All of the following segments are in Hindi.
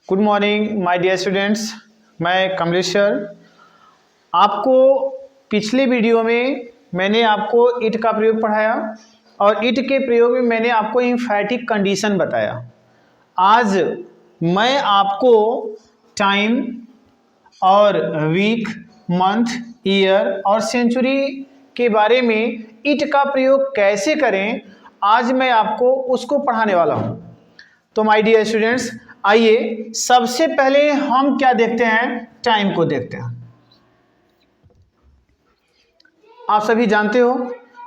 Good morning my dear students. मैं कमलेश सर। आपको पिछले वीडियो में मैंने आपको इट का प्रयोग पढ़ाया और इट के प्रयोग में मैंने आपको एम्फैटिक कंडीशन बताया। आज मैं आपको टाइम और वीक, मंथ, ईयर और सेंचुरी के बारे में इट का प्रयोग कैसे करें, आज मैं आपको उसको पढ़ाने वाला हूँ। तो माय डियर स्टूडेंट्स, आइए सबसे पहले हम क्या देखते हैं, टाइम को देखते हैं। आप सभी जानते हो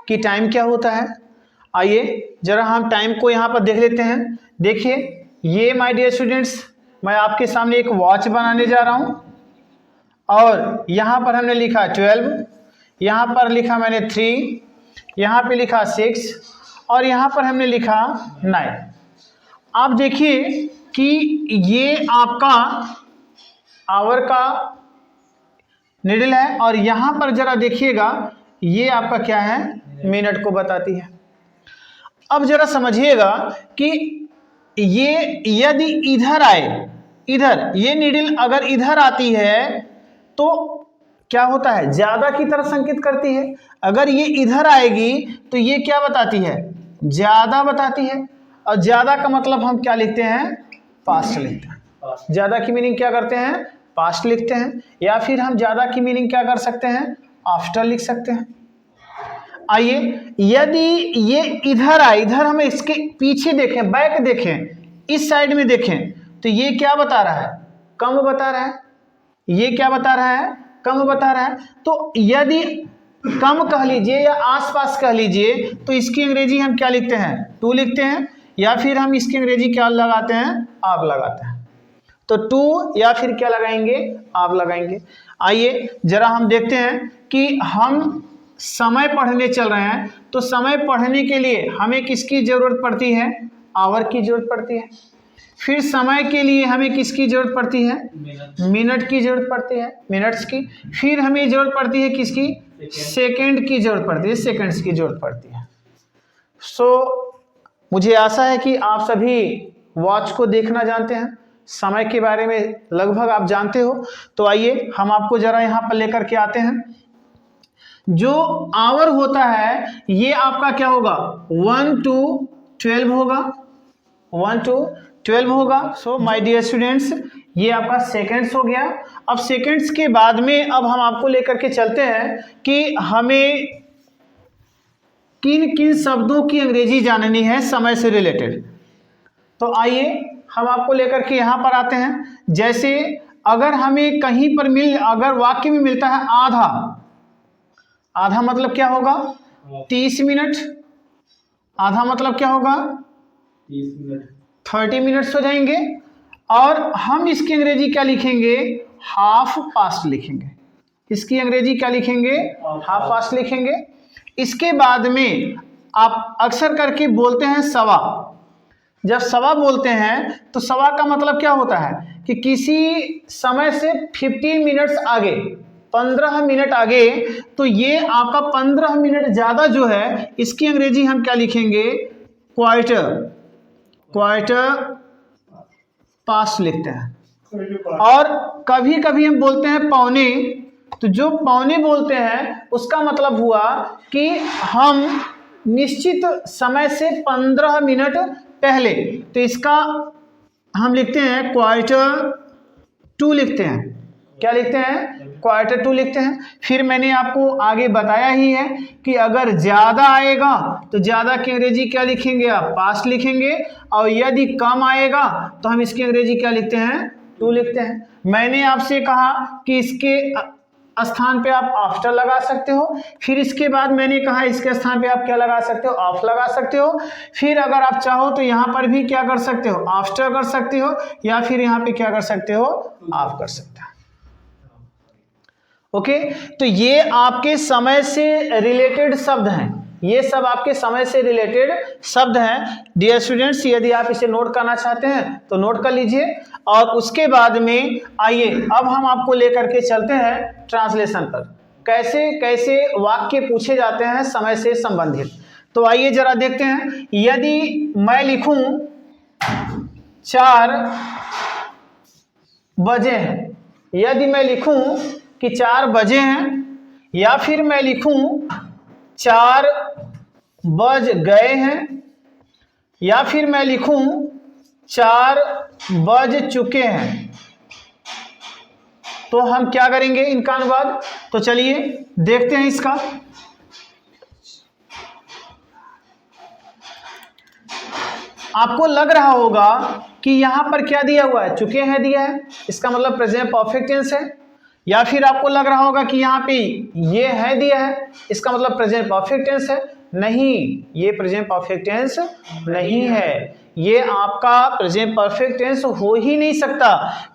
कि टाइम क्या होता है। आइए जरा हम टाइम को यहाँ पर देख लेते हैं। देखिए ये माय डियर स्टूडेंट्स, मैं आपके सामने एक वॉच बनाने जा रहा हूँ और यहाँ पर हमने लिखा 12, यहाँ पर लिखा मैंने 3, यहाँ पे लिखा 6 और यहाँ पर हमने लिखा 9। आप देखिए कि ये आपका आवर का निडल है और यहाँ पर जरा देखिएगा ये आपका क्या है, मिनट को बताती है। अब जरा समझिएगा कि ये यदि इधर आए, इधर ये निडल अगर इधर आती है तो क्या होता है, ज्यादा की तरफ संकेत करती है। अगर ये इधर आएगी तो ये क्या बताती है, ज्यादा बताती है। और ज्यादा का मतलब हम क्या लिखते हैं, पास्ट लिखते हैं। ज्यादा की मीनिंग क्या करते हैं, पास्ट लिखते हैं। या फिर हम ज्यादा की मीनिंग क्या कर सकते हैं, आफ्टर लिख सकते हैं। आइए यदि ये इधर आए, इधर हम इसके पीछे देखें, बैक देखें, इस साइड में देखें तो ये क्या बता रहा है, कम बता रहा है। ये क्या बता रहा है, कम बता रहा है। तो यदि कम कह लीजिए या आसपास कह लीजिए तो इसकी अंग्रेजी हम क्या लिखते हैं, टू लिखते हैं। या फिर हम इसकी अंग्रेजी क्या लगाते हैं, आप लगाते हैं। तो टू या फिर क्या लगाएंगे, आप लगाएंगे। आइए जरा हम देखते हैं कि हम समय पढ़ने चल रहे हैं तो समय पढ़ने के लिए हमें किसकी जरूरत पड़ती है, आवर की जरूरत पड़ती है। फिर समय के लिए हमें किसकी जरूरत पड़ती है, मिनट की जरूरत पड़ती है, मिनट्स की। फिर हमें जरूरत पड़ती है किसकी, सेकंड की जरूरत पड़ती है, सेकंड्स की जरूरत पड़ती है। मुझे आशा है कि आप सभी वॉच को देखना जानते हैं, समय के बारे में लगभग आप जानते हो। तो आइए हम आपको जरा यहाँ पर लेकर के आते हैं। जो आवर होता है ये आपका क्या होगा, 1 to 12 होगा, 1 to 12 होगा। सो माय डियर स्टूडेंट्स, ये आपका सेकंड्स हो गया। अब सेकंड्स के बाद में अब हम आपको लेकर के चलते हैं कि हमें किन किन शब्दों की अंग्रेजी जाननी है समय से रिलेटेड। तो आइए हम आपको लेकर के यहाँ पर आते हैं। जैसे अगर हमें कहीं पर अगर वाक्य में मिलता है आधा, आधा मतलब क्या होगा, 30 मिनट। आधा मतलब क्या होगा, 30 मिनट, 30 मिनट्स हो जाएंगे। और हम इसकी अंग्रेजी क्या लिखेंगे, हाफ पास्ट लिखेंगे। इसकी अंग्रेजी क्या लिखेंगे, हाफ पास्ट लिखेंगे। इसके बाद में आप अक्सर करके बोलते हैं सवा। जब सवा बोलते हैं तो सवा का मतलब क्या होता है कि किसी समय से 15 मिनट्स आगे, 15 मिनट आगे। तो ये आपका 15 मिनट ज्यादा जो है इसकी अंग्रेजी हम क्या लिखेंगे, क्वार्टर, क्वार्टर पास्ट लिखते हैं। और कभी कभी हम बोलते हैं पौने। तो जो पौने बोलते हैं उसका मतलब हुआ कि हम निश्चित समय से 15 मिनट पहले, तो इसका हम लिखते हैं क्वार्टर टू लिखते हैं। क्या लिखते हैं, क्वार्टर टू लिखते हैं। फिर मैंने आपको आगे बताया ही है कि अगर ज्यादा आएगा तो ज्यादा की अंग्रेजी क्या लिखेंगे, आप पास्ट लिखेंगे। और यदि कम आएगा तो हम इसकी अंग्रेजी क्या लिखते हैं, टू लिखते हैं। मैंने आपसे कहा कि इसके स्थान पे आप आफ्टर लगा सकते हो। फिर इसके बाद मैंने कहा इसके स्थान पे आप क्या लगा सकते हो, ऑफ लगा सकते हो। फिर अगर आप चाहो तो यहाँ पर भी क्या कर सकते हो, आफ्टर कर सकते हो। या फिर यहाँ पे क्या कर सकते हो, ऑफ कर सकते हो। ओके, तो ये आपके समय से रिलेटेड शब्द हैं। ये सब आपके समय से रिलेटेड शब्द हैं डियर स्टूडेंट्स। यदि आप इसे नोट करना चाहते हैं तो नोट कर लीजिए। और उसके बाद में आइए अब हम आपको लेकर के चलते हैं ट्रांसलेशन पर, कैसे कैसे वाक्य पूछे जाते हैं समय से संबंधित। तो आइए जरा देखते हैं। यदि मैं लिखूं 4 बजे हैं, यदि मैं लिखूं कि 4 बजे हैं, या फिर मैं लिखूं 4 बज गए हैं, या फिर मैं लिखूं 4 बज चुके हैं, तो हम क्या करेंगे इनका अनुवाद? तो चलिए देखते हैं इसका। आपको लग रहा होगा कि यहां पर क्या दिया हुआ है? चुके हैं दिया है, इसका मतलब प्रेजेंट परफेक्ट टेंस है। या फिर आपको लग रहा होगा कि यहाँ पे ये है दिया है, इसका मतलब प्रेजेंट परफेक्ट टेंस है। नहीं, ये प्रेजेंट परफेक्ट टेंस नहीं है, ये आपका प्रेजेंट परफेक्ट टेंस हो ही नहीं सकता।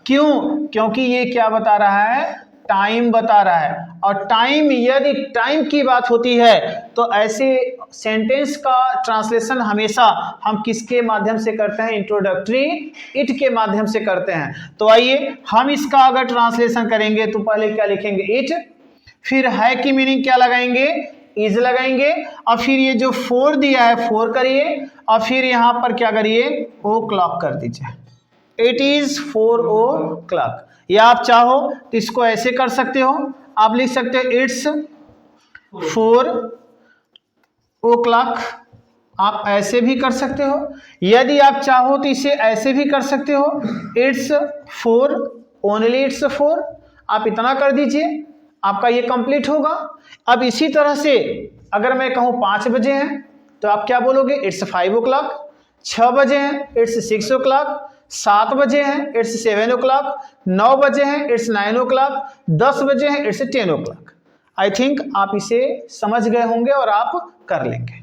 क्यों? क्योंकि ये क्या बता रहा है? टाइम बता रहा है। और टाइम, यदि टाइम की बात होती है तो ऐसे सेंटेंस का ट्रांसलेशन हमेशा हम किसके माध्यम से करते हैं? इंट्रोडक्टरी इट के माध्यम से करते हैं। तो आइए हम इसका अगर ट्रांसलेशन करेंगे तो पहले क्या लिखेंगे? इट, फिर है की मीनिंग क्या लगाएंगे? इज लगाएंगे, और फिर ये जो 4 दिया है 4 करिए, और फिर यहां पर क्या करिए? ओ क्लॉक कर दीजिए। It is 4 o'clock। या आप चाहो तो इसको ऐसे कर सकते हो, आप लिख सकते हो इट्स 4 o'clock। आप ऐसे भी कर सकते हो, यदि आप चाहो तो इसे ऐसे भी कर सकते हो, इट्स 4 ओनली, इट्स 4। आप इतना कर दीजिए, आपका ये कंप्लीट होगा। अब इसी तरह से अगर मैं कहूँ 5 बजे हैं तो आप क्या बोलोगे? It's 5 o'clock। 6 बजे हैं, इट्स 6 o'clock। 7 बजे हैं, इट्स 7 o'clock। 9 बजे हैं, इट्स 9 o'clock। 10 बजे हैं, इट्स 10 o'clock। आई थिंक आप इसे समझ गए होंगे और आप कर लेंगे।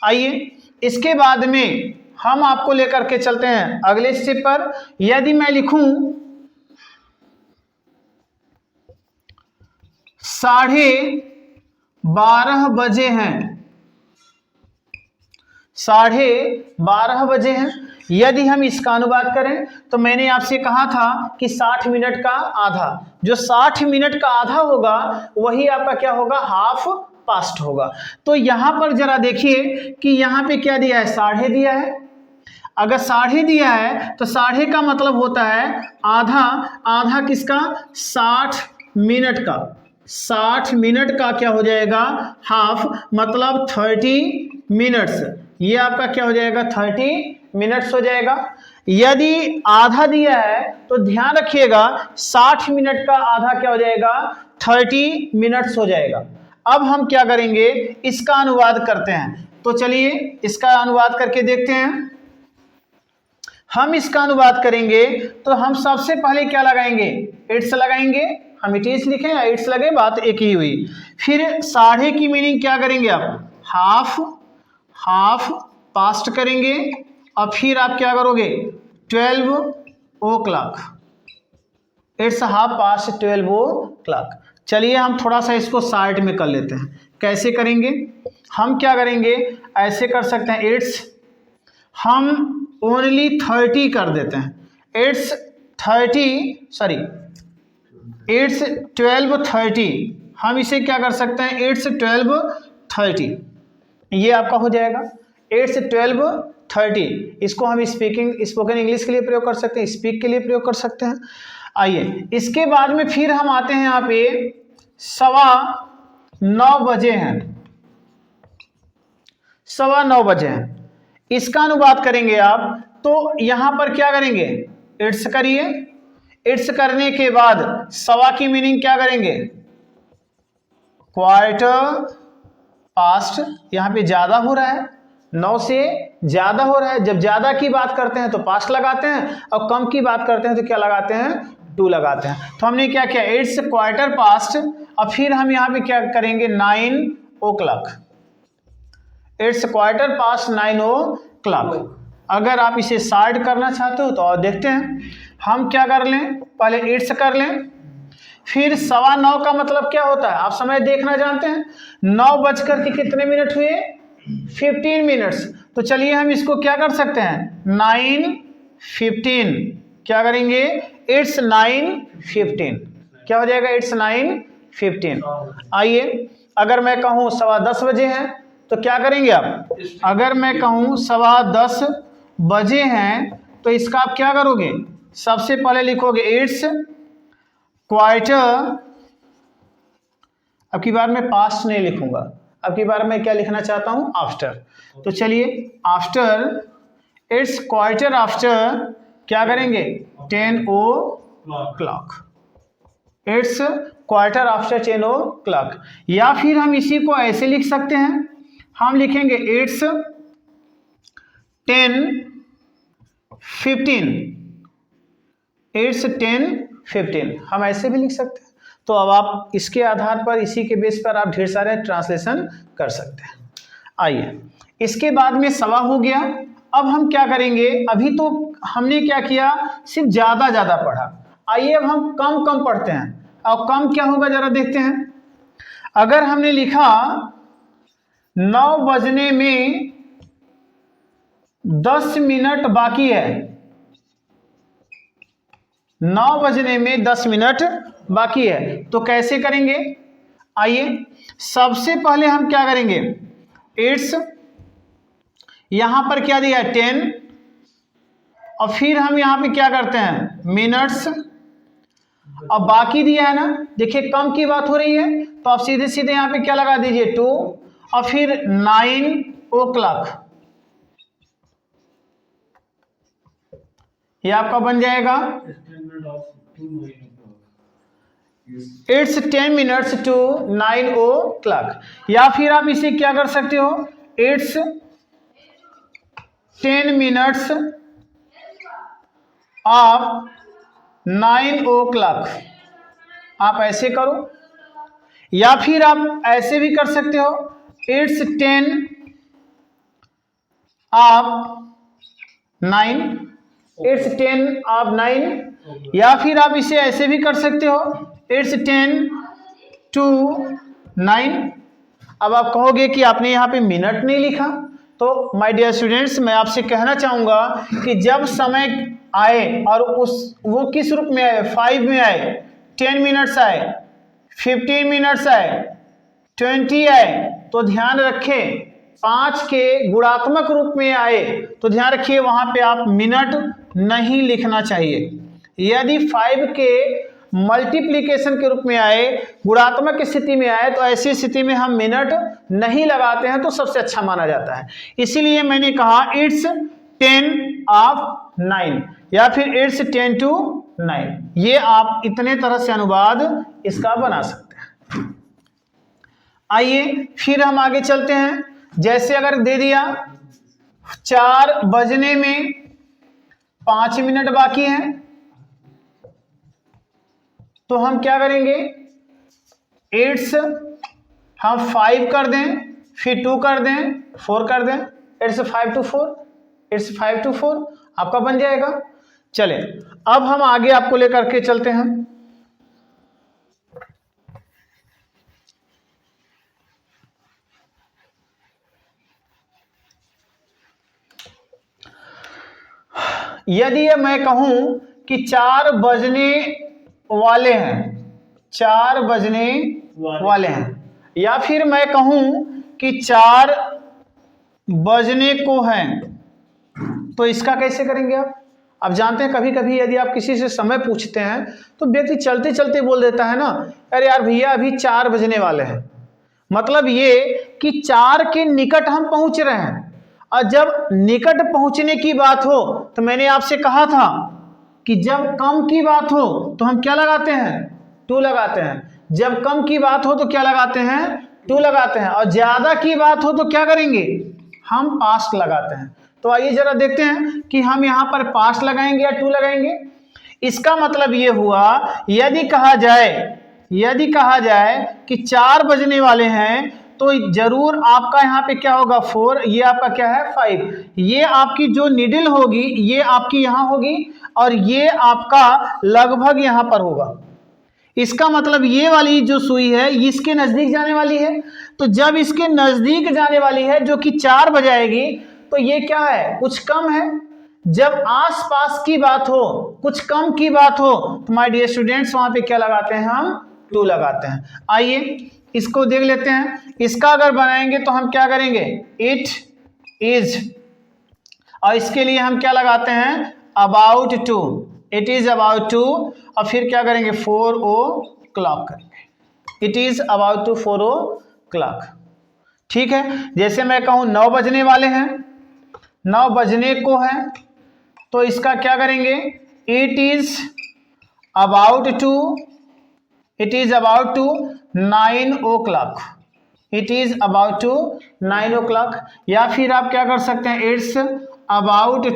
आइए इसके बाद में हम आपको लेकर के चलते हैं अगले स्टेप पर। यदि मैं लिखूं 12:30 बजे हैं, 12:30 बजे हैं, यदि हम इसका अनुवाद करें तो मैंने आपसे कहा था कि 60 मिनट का आधा, जो 60 मिनट का आधा होगा वही आपका क्या होगा? हाफ पास्ट होगा। तो यहां पर जरा देखिए कि यहां पे क्या दिया है? 12:30 दिया है। अगर 12:30 दिया है तो 12:30 का मतलब होता है आधा। आधा किसका? 60 मिनट का। 60 मिनट का क्या हो जाएगा? हाफ, मतलब 30 मिनट्स। ये आपका क्या हो जाएगा? 30 मिनट्स हो जाएगा। यदि आधा दिया है तो ध्यान रखिएगा 60 मिनट का आधा क्या हो जाएगा? 30 मिनट्स हो जाएगा। अब हम क्या करेंगे? इसका अनुवाद करते हैं। तो चलिए इसका अनुवाद करके देखते हैं। हम इसका अनुवाद करेंगे तो हम सबसे पहले क्या लगाएंगे? इट्स लगाएंगे। हम इट इज लिखें या इट्स लगे, बात एक ही हुई। फिर 12:30 की मीनिंग क्या करेंगे आप? हाफ, हाफ पास्ट करेंगे, और फिर आप क्या करोगे? 12 o'clock। It's half past 12 o'clock। चलिए हम थोड़ा सा इसको साइड में कर लेते हैं। कैसे करेंगे? हम क्या करेंगे? ऐसे कर सकते हैं, इट्स हम ओनली 30 कर देते हैं। इट्स 12:30। हम इसे क्या कर सकते हैं? इट्स 12:30। ये आपका हो जाएगा इट्स 12:30। इसको हम स्पोकन इंग्लिश के लिए प्रयोग कर सकते हैं, स्पीक के लिए प्रयोग कर सकते हैं। आइए इसके बाद में फिर हम आते हैं यहाँ पे 9:15 बजे हैं। 9:15 बजे हैं, इसका अनुवाद करेंगे आप तो यहां पर क्या करेंगे? इट्स करिए। इट्स करने के बाद सवा की मीनिंग क्या करेंगे? Quarter past. यहां पे ज्यादा हो रहा है, 9 से ज्यादा हो रहा है। जब ज्यादा की बात करते हैं तो पास्ट लगाते हैं, और कम की बात करते हैं तो क्या लगाते हैं? टू लगाते हैं। तो हमने क्या किया? इट्स क्वार्टर पास्ट, और फिर हम यहाँ पे क्या करेंगे? 9 o'clock। It's quarter past 9 o'clock। अगर आप इसे साइड करना चाहते हो तो और देखते हैं हम क्या कर लें? पहले इट्स कर लें, फिर 9:15 का मतलब क्या होता है? आप समय देखना जानते हैं। 9 बजकर के कितने मिनट हुए? 15 मिनट्स। तो चलिए हम इसको क्या कर सकते हैं? 9:15 क्या करेंगे? इट्स 9:15 क्या हो जाएगा? इट्स 9:15। आइए अगर मैं कहूँ 10:15 बजे हैं तो क्या करेंगे आप? अगर मैं कहूँ 10:15 बजे हैं तो इसका आप क्या करोगे? सबसे पहले लिखोगे इट्स क्वार्टर, अब की बार मैं पास्ट नहीं लिखूंगा, अब की बार मैं क्या लिखना चाहता हूं, आफ्टर। तो चलिए आफ्टर, इट्स क्वार्टर आफ्टर क्या करेंगे 10 o'clock, it's quarter after 10 o'clock। या फिर हम इसी को ऐसे लिख सकते हैं, हम लिखेंगे इट्स 10:15, इट्स 10:15, हम ऐसे भी लिख सकते हैं। तो अब आप इसके आधार पर, इसी के बेस पर आप ढेर सारे ट्रांसलेशन कर सकते हैं। आइए, इसके बाद में सवा हो गया। अब हम क्या करेंगे, अभी तो हमने क्या किया, सिर्फ ज्यादा ज्यादा पढ़ा। आइए अब हम कम कम पढ़ते हैं। और कम क्या होगा जरा देखते हैं। अगर हमने लिखा 9 बजने में 10 मिनट बाकी है, 9 बजने में 10 मिनट बाकी है, तो कैसे करेंगे। आइए सबसे पहले हम क्या करेंगे, इट्स यहां पर क्या दिया है 10, और फिर हम यहां पे क्या करते हैं मिनट्स, अब बाकी दिया है ना, देखिए कम की बात हो रही है, तो आप सीधे सीधे यहां पे क्या लगा दीजिए 2, और फिर 9 o'clock, ये आपका बन जाएगा इट्स 10 minutes to 9 o'clock। या फिर आप इसे क्या कर सकते हो, इट्स 10 minutes of 9 o'clock, आप ऐसे करो। या फिर आप ऐसे भी कर सकते हो, इट्स 10 of 9, इट्स 10 of 9। या फिर आप इसे ऐसे भी कर सकते हो, इट्स 10 to 9। अब आप कहोगे कि आपने यहाँ पे मिनट नहीं लिखा, तो माय डियर स्टूडेंट्स मैं आपसे कहना चाहूँगा कि जब समय आए और वो किस रूप में आए, 5 में आए, 10 मिनट्स आए, 15 मिनट्स आए, 20 आए, तो ध्यान रखें 5 के गुणात्मक रूप में आए तो ध्यान रखिए वहां पे आप मिनट नहीं लिखना चाहिए। यदि 5 के मल्टीप्लिकेशन के रूप में आए, गुणात्मक स्थिति में आए, तो ऐसी स्थिति में हम मिनट नहीं लगाते हैं, तो सबसे अच्छा माना जाता है। इसीलिए मैंने कहा इट्स 10 of 9 या फिर इट्स 10 to 9। ये आप इतने तरह से अनुवाद इसका बना सकते हैं। आइए फिर हम आगे चलते हैं। जैसे अगर दे दिया 4 बजने में 5 मिनट बाकी हैं, तो हम क्या करेंगे, इट्स हम 5 कर दें, फिर 2 कर दें, 4 कर दें, इट्स 5 to 4, इट्स 5 to 4 आपका बन जाएगा। चले अब हम आगे आपको लेकर के चलते हैं। यदि मैं कहूं कि 4 बजने वाले हैं, 4 बजने वाले हैं, या फिर मैं कहूं कि 4 बजने को हैं, तो इसका कैसे करेंगे आप जानते हैं कभी कभी यदि आप किसी से समय पूछते हैं तो व्यक्ति चलते चलते बोल देता है ना, अरे यार भैया अभी 4 बजने वाले हैं। मतलब ये कि 4 के निकट हम पहुंच रहे हैं, और जब निकट पहुंचने की बात हो तो मैंने आपसे कहा था कि जब कम की बात हो तो हम क्या लगाते हैं, 2 लगाते हैं। जब कम की बात हो तो क्या लगाते हैं, 2 लगाते हैं। और ज्यादा की बात हो तो क्या करेंगे, हम पास्ट लगाते हैं। तो आइए जरा देखते हैं कि हम यहाँ पर पास्ट लगाएंगे या 2 लगाएंगे। इसका मतलब ये हुआ यदि कहा जाए कि 4 बजने वाले हैं तो जरूर आपका यहाँ पे क्या होगा 4, ये आपका क्या है 5, ये आपकी जो निडल होगी ये आपकी यहाँ होगी और ये आपका लगभग यहाँ पर होगा। इसका मतलब ये वाली जो सुई है इसके नजदीक जाने वाली है। तो जब इसके नजदीक जाने वाली है जो कि 4 बजाएगी तो ये क्या है, कुछ कम है। जब आसपास की बात हो, कुछ कम की बात हो, तो माय डियर स्टूडेंट्स वहां पे क्या लगाते हैं, हम 2 लगाते हैं। आइए इसको देख लेते हैं। इसका अगर बनाएंगे तो हम क्या करेंगे, इट इज, और इसके लिए हम क्या लगाते हैं, about to, it is about to, और फिर क्या करेंगे 4 o'clock करेंगे, it is about to 4 o'clock। ठीक है, जैसे मैं कहूँ 9 बजने वाले हैं, 9 बजने को है, तो इसका क्या करेंगे, it is about to 9 o'clock, it is about to 9 o'clock। या फिर आप क्या कर सकते हैं, इट्स अबाउट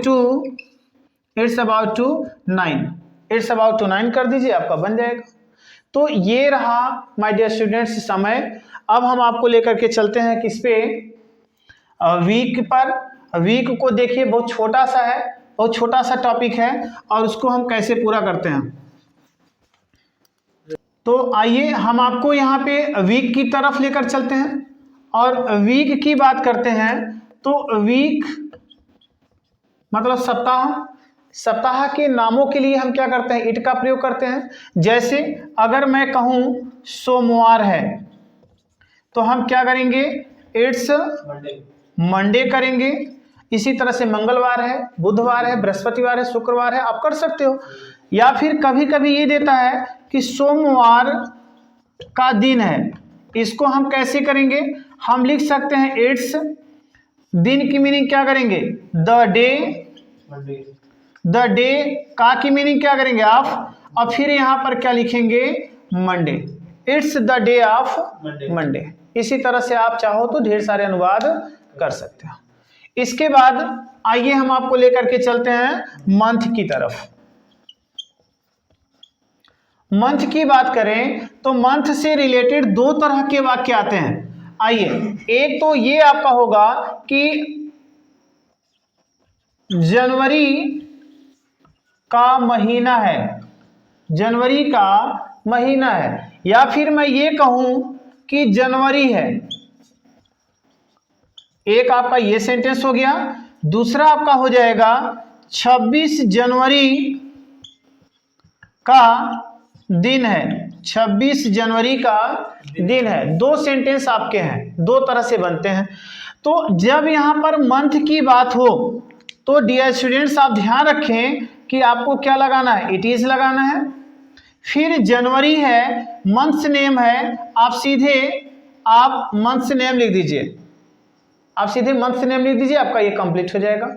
टू 9 कर दीजिए, आपका बन जाएगा। तो ये रहा माय डियर स्टूडेंट्स समय। अब हम आपको लेकर के चलते हैं किस पे, वीक पर। वीक को देखिए, बहुत छोटा सा है, बहुत छोटा सा टॉपिक है, और उसको हम कैसे पूरा करते हैं। तो आइए हम आपको यहाँ पे वीक की तरफ लेकर चलते हैं और वीक की बात करते हैं। तो वीक मतलब सप्ताह। सप्ताह के नामों के लिए हम क्या करते हैं, इट का प्रयोग करते हैं। जैसे अगर मैं कहूँ सोमवार है, तो हम क्या करेंगे, इट्स मंडे करेंगे। इसी तरह से मंगलवार है, बुधवार है, बृहस्पतिवार है, शुक्रवार है, आप कर सकते हो। या फिर कभी कभी ये देता है कि सोमवार का दिन है, इसको हम कैसे करेंगे, हम लिख सकते हैं इट्स, दिन की मीनिंग क्या करेंगे, द डे का की मीनिंग क्या करेंगे, ऑफ, और फिर यहाँ पर क्या लिखेंगे, Monday, it's the day of Monday. इसी तरह से आप चाहो तो ढेर सारे अनुवाद कर सकते हो। इसके बाद आइए हम आपको लेकर के चलते हैं मंथ की तरफ। मंथ की बात करें तो मंथ से रिलेटेड 2 तरह के वाक्य आते हैं। आइए, एक तो ये आपका होगा कि जनवरी का महीना है, जनवरी का महीना है। या फिर मैं ये कहूं कि जनवरी है। एक आपका ये सेंटेंस हो गया। दूसरा आपका हो जाएगा 26 जनवरी का दिन है, 26 जनवरी का दिन है। 2 सेंटेंस आपके हैं, 2 तरह से बनते हैं। तो जब यहाँ पर मंथ की बात हो तो डियर स्टूडेंट्स आप ध्यान रखें कि आपको क्या लगाना है, इट इज लगाना है। फिर जनवरी है, मंथ्स नेम है, आप सीधे मंथ्स नेम लिख दीजिए, आप सीधे मंथ्स नेम लिख दीजिए, आपका ये कंप्लीट हो जाएगा।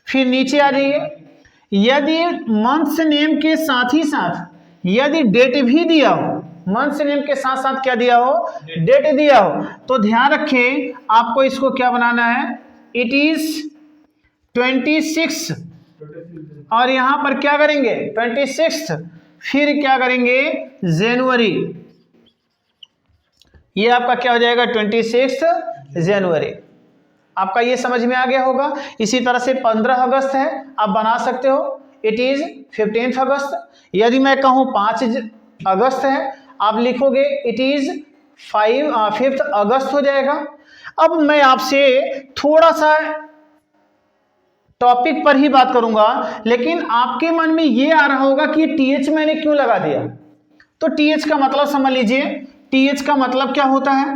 फिर नीचे आ जाइए, यदि मंथ्स नेम के साथ ही साथ यदि डेट भी दिया हो, मंथ्स नेम के साथ साथ क्या दिया हो, डेट दिया हो, तो ध्यान रखें आपको इसको क्या बनाना है, इट इज 26, और यहां पर क्या करेंगे 26, फिर क्या करेंगे जनवरी, ये आपका क्या हो जाएगा 26 जनवरी। आपका ये समझ में आ गया होगा। इसी तरह से 15 अगस्त है, आप बना सकते हो, इट इज 15 अगस्त। यदि मैं कहूँ 5 अगस्त है, आप लिखोगे इट इज 5 अगस्त हो जाएगा। अब मैं आपसे थोड़ा सा टॉपिक पर ही बात करूंगा, लेकिन आपके मन में ये आ रहा होगा कि टीएच मैंने क्यों लगा दिया। तो टीएच का मतलब समझ लीजिए, टीएच का मतलब क्या होता है।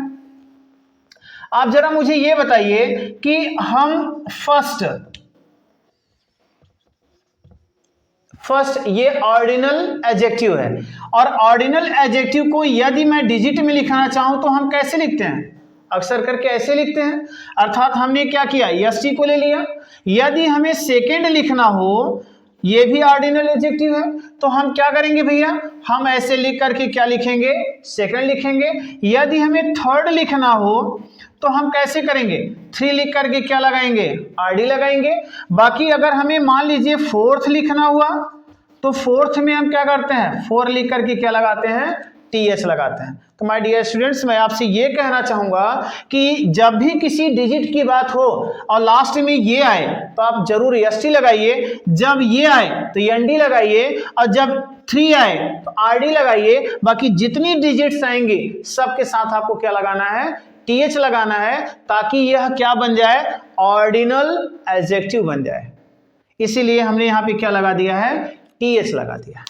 आप जरा मुझे ये बताइए कि हम फर्स्ट ये ऑर्डिनल एडजेक्टिव है, और ऑर्डिनल एडजेक्टिव को यदि मैं डिजिट में लिखना चाहूं तो हम कैसे लिखते हैं, अक्सर करके ऐसे लिखते हैं। अर्थात हमने क्या किया, एसटी को ले लिया। यदि हमें सेकेंड लिखना हो, ये भी ऑर्डिनल एडजेक्टिव है, तो हम क्या करेंगे भैया, हम ऐसे लिख करके क्या लिखेंगे, सेकेंड लिखेंगे। यदि हमें थर्ड लिखना हो तो हम कैसे करेंगे, 3 लिख करके क्या लगाएंगे, आरडी लगाएंगे। बाकी अगर हमें मान लीजिए फोर्थ लिखना हुआ तो फोर्थ में हम क्या करते हैं, 4 लिख करके क्या लगाते हैं, टीएच लगाते हैं। तो माय डियर स्टूडेंट्स, मैं आपसे ये कहना चाहूंगा कि जब भी किसी डिजिट की बात हो और लास्ट में ये आए तो आप जरूर एसटी लगाइए, जब ये आए तो एनडी लगाइए, और जब 3 आए तो आरडी लगाइए। बाकी जितनी डिजिट्स आएंगे सबके साथ आपको क्या लगाना है, टीएच लगाना है, ताकि यह क्या बन जाए, ऑर्डिनल एडजेक्टिव बन जाए। इसीलिए हमने यहाँ पे क्या लगा दिया है, टीएच लगा दिया।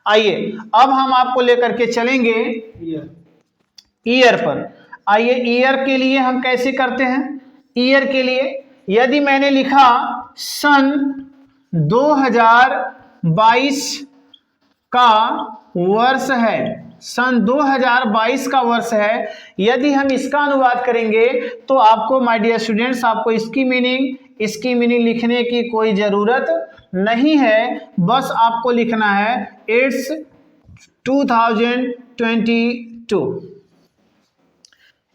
आइए अब हम आपको लेकर के चलेंगे ईयर पर। आइए ईयर के लिए हम कैसे करते हैं। ईयर के लिए यदि मैंने लिखा सन 2022 का वर्ष है, सन 2022 का वर्ष है। यदि हम इसका अनुवाद करेंगे तो आपको माय डियर स्टूडेंट्स, आपको इसकी मीनिंग लिखने की कोई ज़रूरत नहीं है, बस आपको लिखना है इट्स 2022।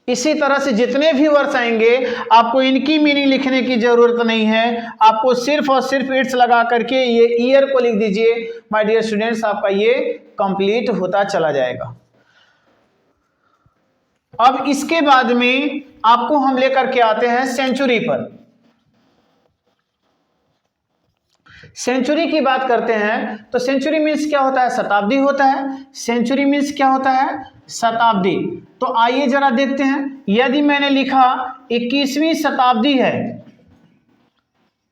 इसी तरह से जितने भी वर्ष आएंगे आपको इनकी मीनिंग लिखने की जरूरत नहीं है, आपको सिर्फ और सिर्फ इट्स लगा करके ये ईयर को लिख दीजिए। माय डियर स्टूडेंट्स, आपका ये कंप्लीट होता चला जाएगा। अब इसके बाद में आपको हम लेकर के आते हैं सेंचुरी पर। सेंचुरी की बात करते हैं तो सेंचुरी मीन्स क्या होता है? शताब्दी होता है। सेंचुरी मीन्स क्या होता है? शताब्दी। तो आइए जरा देखते हैं, यदि मैंने लिखा 21वीं शताब्दी है,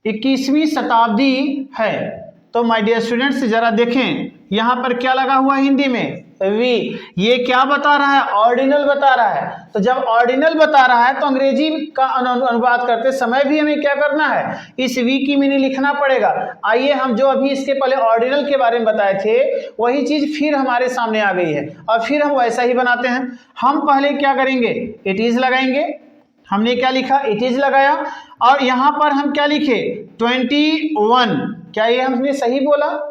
21वीं शताब्दी है, तो माय डियर स्टूडेंट्स जरा देखें यहां पर क्या लगा हुआ है हिंदी में? वी। ये क्या बता रहा है? ऑर्डिनल बता रहा है। तो जब ऑर्डिनल बता रहा है तो अंग्रेजी का अनुवाद करते समय भी हमें क्या करना है? इस वी की मीनिंग लिखना पड़ेगा। आइए हम जो अभी इसके पहले ऑर्डिनल के बारे में बताए थे वही चीज फिर हमारे सामने आ गई है और फिर हम वैसा ही बनाते हैं। हम पहले क्या करेंगे? इट इज लगाएंगे। हमने क्या लिखा? इट इज लगाया। और यहां पर हम क्या लिखे? 21। क्या ये हमने सही बोला?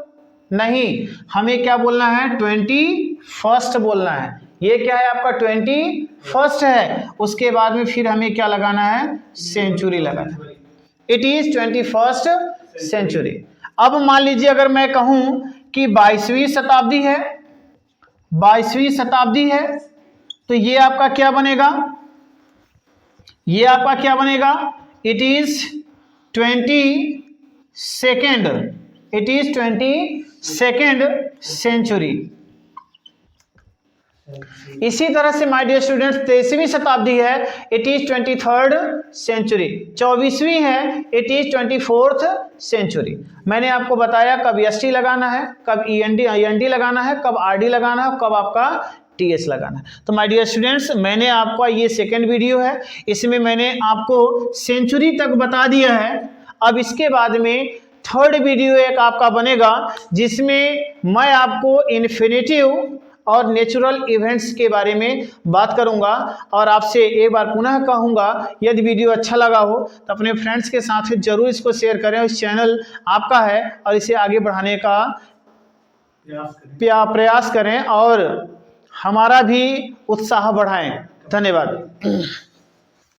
नहीं, हमें क्या बोलना है? 21st बोलना है। ये क्या है आपका? 21st है। उसके बाद में फिर हमें क्या लगाना है? सेंचुरी लगाना है। It is 21st century. अब मान लीजिए अगर मैं कहूं कि 22वीं शताब्दी है, 22वीं शताब्दी है, तो ये आपका क्या बनेगा? ये आपका क्या बनेगा? It is 22nd। It is 22nd century. इसी तरह से माय डियर स्टूडेंट्स 23वीं शताब्दी है, इट इज 23rd सेंचुरी। 24वीं है, इट इज 24th सेंचुरी। मैंने आपको बताया कब एसटी लगाना है, कब ईएनडी लगाना है, कब आरडी लगाना है, कब आपका टीएस लगाना है। तो माय डियर स्टूडेंट्स, मैंने आपका ये सेकेंड वीडियो है, इसमें मैंने आपको सेंचुरी तक बता दिया है। अब इसके बाद में थर्ड वीडियो एक आपका बनेगा जिसमें मैं आपको इन्फिनेटिव और नेचुरल इवेंट्स के बारे में बात करूंगा। और आपसे एक बार पुनः कहूंगा, यदि वीडियो अच्छा लगा हो तो अपने फ्रेंड्स के साथ जरूर इसको शेयर करें। इस चैनल आपका है और इसे आगे बढ़ाने का प्रयास करें और हमारा भी उत्साह बढ़ाएं। धन्यवाद।